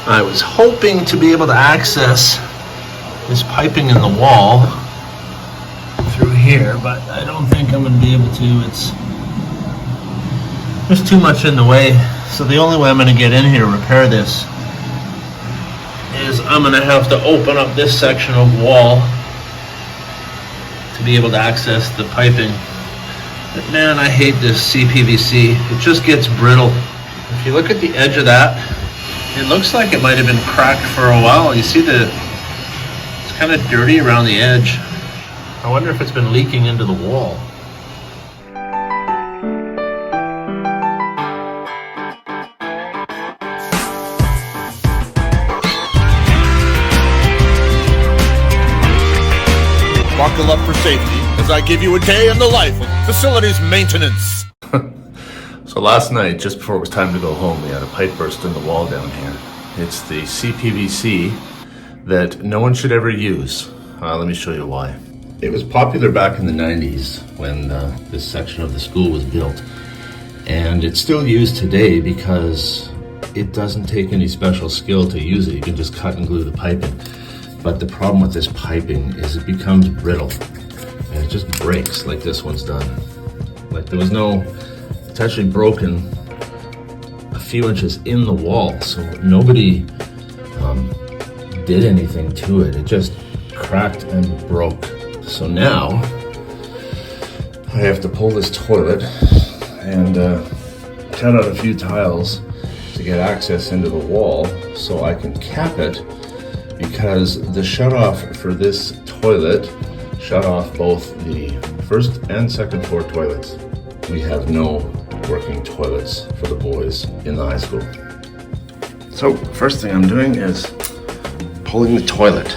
I was hoping to be able to access this piping in the wall through here, but I don't think I'm going to be able to. There's too much in the way. So the only way I'm going to get in here to repair this is I'm going to have to open up this section of wall to be able to access the piping. But man, I hate this CPVC. It just gets brittle. If you look at the edge of that, it looks like it might have been cracked for a while. You see it's kind of dirty around the edge. I wonder if it's been leaking into the wall. Buckle up for safety as I give you a day in the life of facilities maintenance. So last night, just before it was time to go home, we had a pipe burst in the wall down here. It's the CPVC that no one should ever use. Let me show you why. It was popular back in the 90s when this section of the school was built. And it's still used today because it doesn't take any special skill to use it. You can just cut and glue the piping. But the problem with this piping is it becomes brittle. And it just breaks like this one's done. Like there was it's actually broken a few inches in the wall, so nobody did anything to it. It just cracked and broke. So now I have to pull this toilet and cut out a few tiles to get access into the wall so I can cap it, because the shutoff for this toilet shut off both the first and second floor toilets. We have no working toilets for the boys in the high school. So first thing I'm doing is pulling the toilet.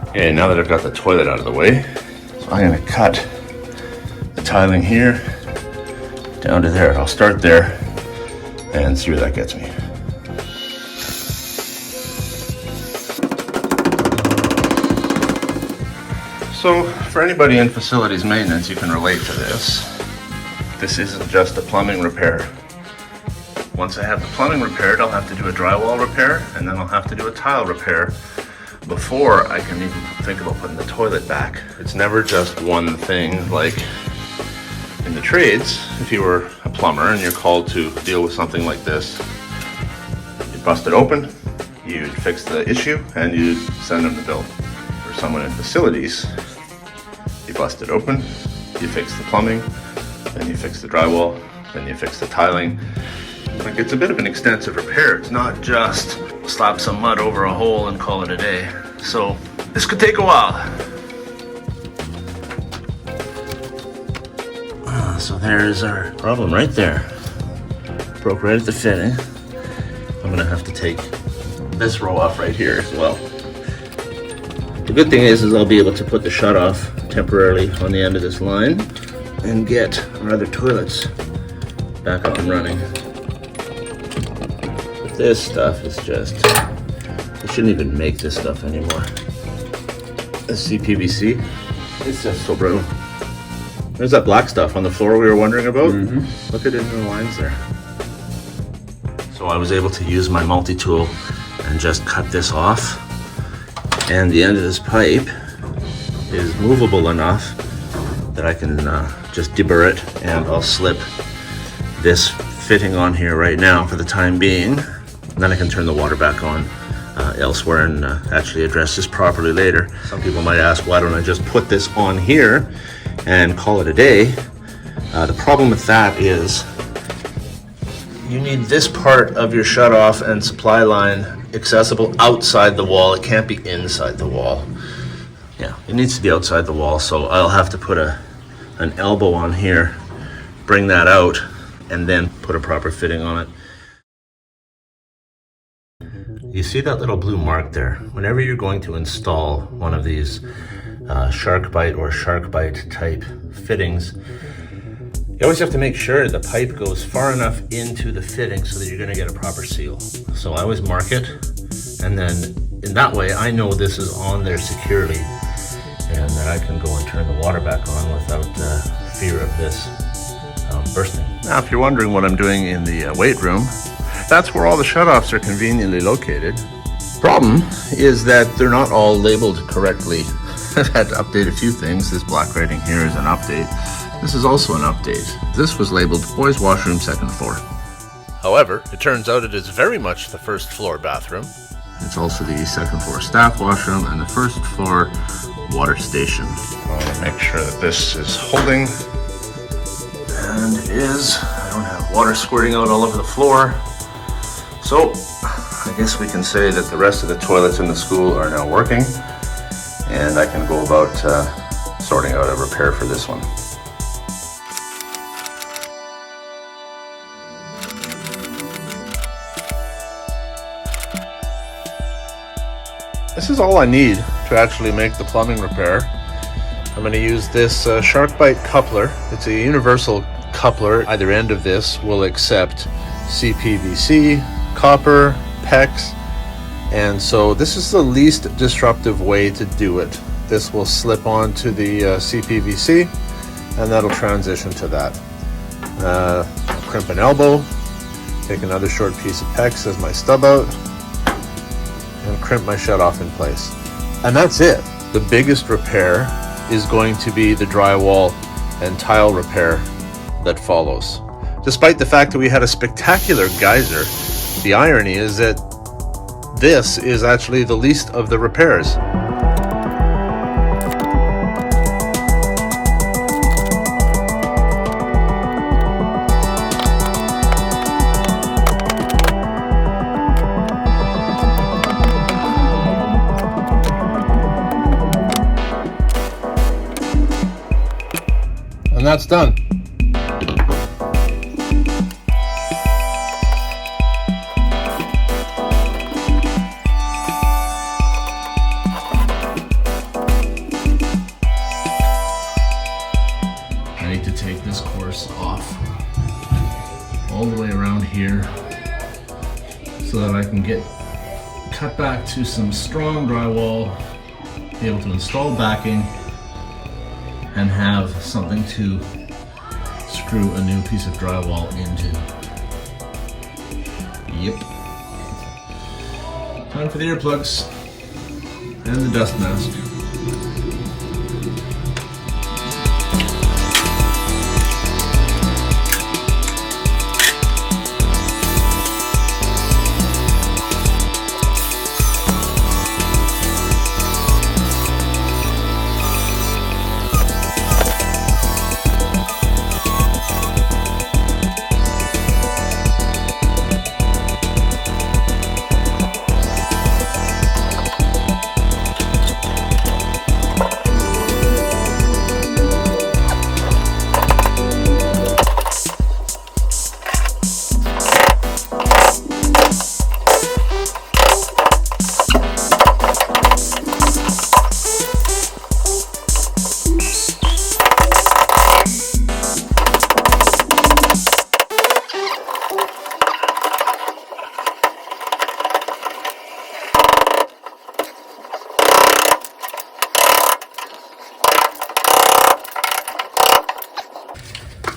Okay, now that I've got the toilet out of the way, so I'm gonna cut the tiling here down to there. I'll start there and see where that gets me. So for anybody in facilities maintenance, you can relate to this. This isn't just a plumbing repair. Once I have the plumbing repaired, I'll have to do a drywall repair, and then I'll have to do a tile repair before I can even think about putting the toilet back. It's never just one thing. Like in the trades, if you were a plumber and you're called to deal with something like this, you'd bust it open, you'd fix the issue, and you'd send them the bill. For someone in facilities, you bust it open, you fix the plumbing, then you fix the drywall, then you fix the tiling. Like, it's a bit of an extensive repair. It's not just slap some mud over a hole and call it a day. So this could take a while. So there's our problem right there. Broke right at the fitting. I'm gonna have to take this row off right here as well. The good thing is I'll be able to put the shutoff temporarily on the end of this line and get our other toilets back up and running. But this stuff is just, I shouldn't even make this stuff anymore. The CPVC, it's just so brittle. There's that black stuff on the floor we were wondering about. Mm-hmm. Look at it in the lines there. So I was able to use my multi-tool and just cut this off. And the end of this pipe is movable enough that I can just deburr it, and I'll slip this fitting on here right now for the time being. And then I can turn the water back on elsewhere and actually address this properly later. Some people might ask, why don't I just put this on here and call it a day? The problem with that is you need this part of your shutoff and supply line accessible outside the wall. It can't be inside the wall. Yeah, it needs to be outside the wall, so I'll have to put an elbow on here, bring that out, and then put a proper fitting on it. You see that little blue mark there? Whenever you're going to install one of these shark bite or shark bite type fittings, you always have to make sure the pipe goes far enough into the fitting so that you're gonna get a proper seal. So I always mark it, and then in that way I know this is on there securely. and that I can go and turn the water back on without fear of this bursting. Now, if you're wondering what I'm doing in the weight room, that's where all the shutoffs are conveniently located. Problem is that they're not all labeled correctly. I've had to update a few things. This black writing here is an update. This is also an update. This was labeled boys washroom, second floor. However, it turns out it is very much the first floor bathroom. It's also the second floor staff washroom and the first floor water station. I want to make sure that this is holding. And it is. I don't have water squirting out all over the floor. So, I guess we can say that the rest of the toilets in the school are now working, and I can go about sorting out a repair for this one. This is all I need to actually make the plumbing repair. I'm going to use this shark bite coupler. It's a universal coupler. Either end of this will accept CPVC, copper, PEX, and so this is the least disruptive way to do it. This will slip onto the CPVC, and that'll transition to that. Crimp an elbow, take another short piece of PEX as my stub out, and crimp my shutoff in place. And that's it. The biggest repair is going to be the drywall and tile repair that follows. Despite the fact that we had a spectacular geyser, the irony is that this is actually the least of the repairs. And that's done. I need to take this course off all the way around here so that I can get cut back to some strong drywall, be able to install backing, and have something to screw a new piece of drywall into. Yep. Time for the earplugs and the dust mask.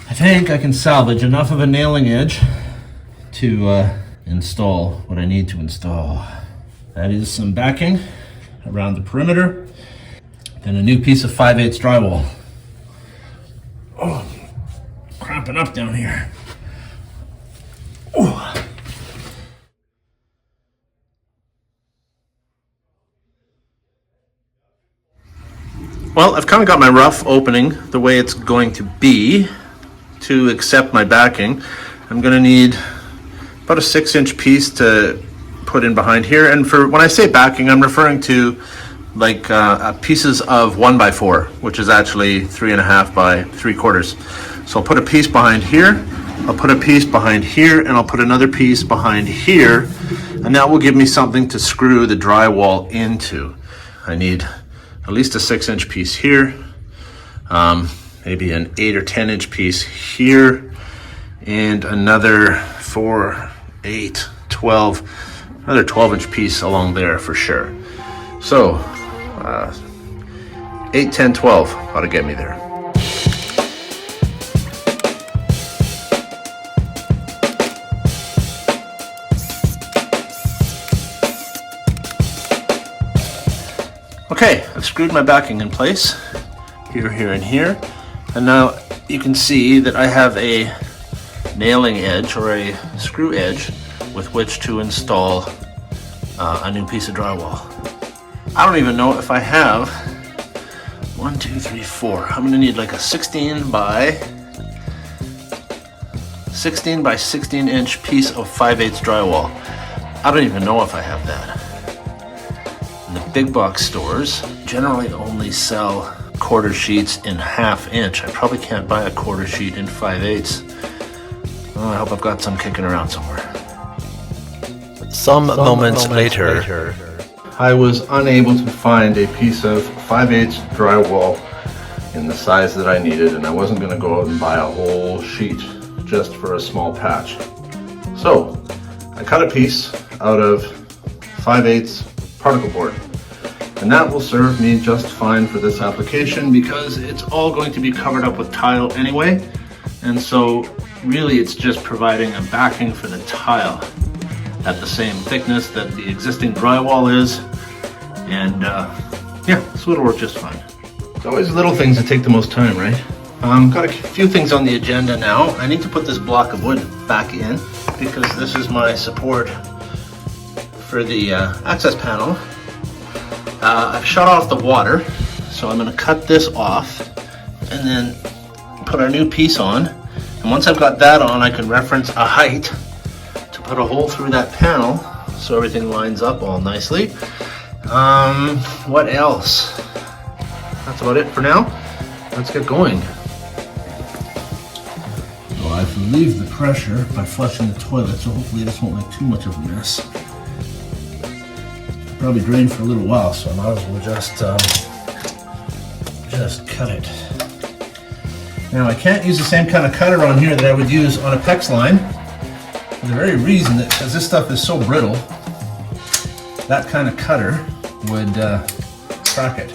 I think I can salvage enough of a nailing edge to install what I need to install. That is some backing around the perimeter, then a new piece of 5/8 drywall. Oh, cramping up down here. Oh. Well, I've kind of got my rough opening the way it's going to be. To accept my backing, I'm going to need about a 6-inch piece to put in behind here. And for when I say backing, I'm referring to like pieces of 1x4, which is actually 3.5 by 3/4. So I'll put a piece behind here, I'll put a piece behind here, and I'll put another piece behind here, and that will give me something to screw the drywall into. I need at least a 6-inch piece here. Maybe an 8 or 10-inch piece here, and another 4, 8, 12, another 12-inch piece along there for sure. So 8, 10, 12 ought to get me there. Okay, I've screwed my backing in place, here, here, and here. And now you can see that I have a nailing edge or a screw edge with which to install a new piece of drywall. I don't even know if I have 1, 2, 3, 4. I'm gonna need like a 16 by 16 inch piece of 5/8 drywall. I don't even know if I have that. And the big box stores generally only sell quarter sheets in 1/2 inch. I probably can't buy a quarter sheet in 5/8. Oh, I hope I've got some kicking around somewhere. Some moments later, I was unable to find a piece of 5/8 drywall in the size that I needed, and I wasn't going to go out and buy a whole sheet just for a small patch. So I cut a piece out of 5/8 particle board, and that will serve me just fine for this application because it's all going to be covered up with tile anyway, and so really it's just providing a backing for the tile at the same thickness that the existing drywall is, and yeah, so it'll work just fine. It's always little things that take the most time, right? Got a few things on the agenda now. I need to put this block of wood back in because this is my support for the access panel. I've shut off the water, so I'm going to cut this off and then put our new piece on. And once I've got that on, I can reference a height to put a hole through that panel so everything lines up all nicely. What else? That's about it for now. Let's get going. So I've relieved the pressure by flushing the toilet, so hopefully this won't make too much of a mess. Probably drain for a little while, so I might as well just cut it. Now I can't use the same kind of cutter on here that I would use on a PEX line for the very reason that because this stuff is so brittle, that kind of cutter would crack it.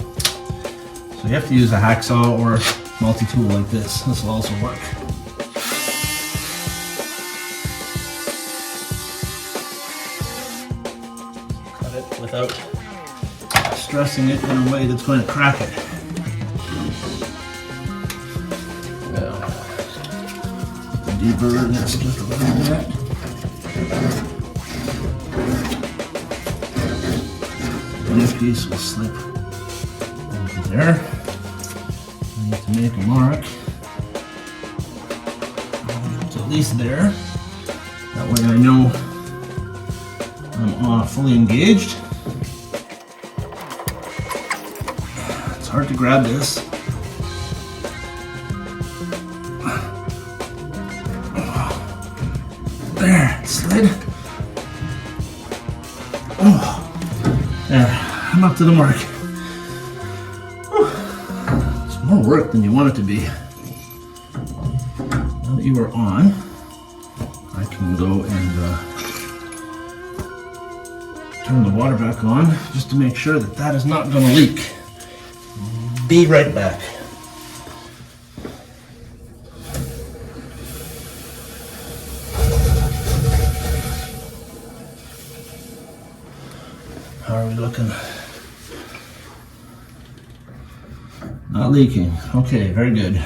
So you have to use a hacksaw or a multi-tool like this. This will also work. Cut it without stressing it in a way that's going to crack it. Deeper in this just a little bit. This piece will slip over there. I need to make a mark. It's at least there. That way I know I'm fully engaged. It's hard to grab this. There, it slid. Oh, there, I'm up to the mark. Whew. It's more work than you want it to be. Now that you are on, I can go and turn the water back on just to make sure that that is not going to leak. Be right back. How are we looking? Not leaking. Okay, very good.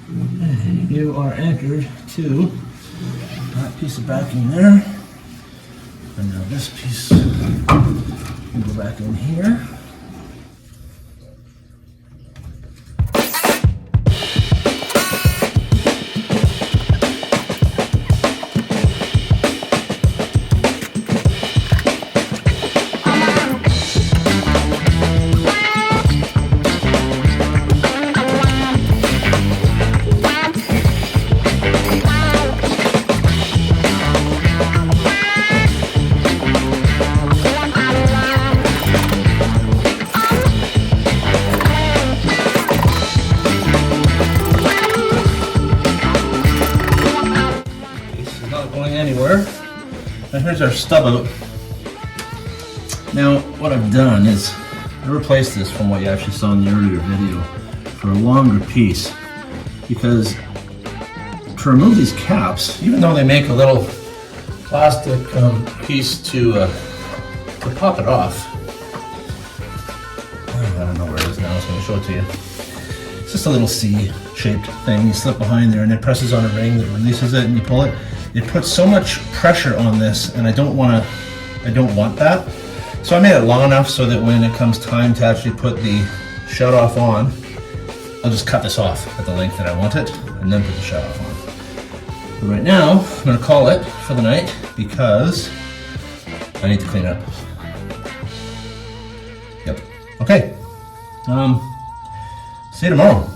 Okay, you are anchored to that piece of backing there. And now this piece will go back in here. everywhere. And here's our stub out. Now, what I've done is I replaced this from what you actually saw in the earlier video for a longer piece, because to remove these caps, even though they make a little plastic piece to pop it off. I don't know where it is now, so I'm going to show it to you. It's just a little C-shaped thing. You slip behind there and it presses on a ring that releases it and you pull it. It puts so much pressure on this, and I don't want that. So I made it long enough so that when it comes time to actually put the shut off on, I'll just cut this off at the length that I want it and then put the shut off on. But right now, I'm going to call it for the night because I need to clean up. Yep. Okay. See you tomorrow.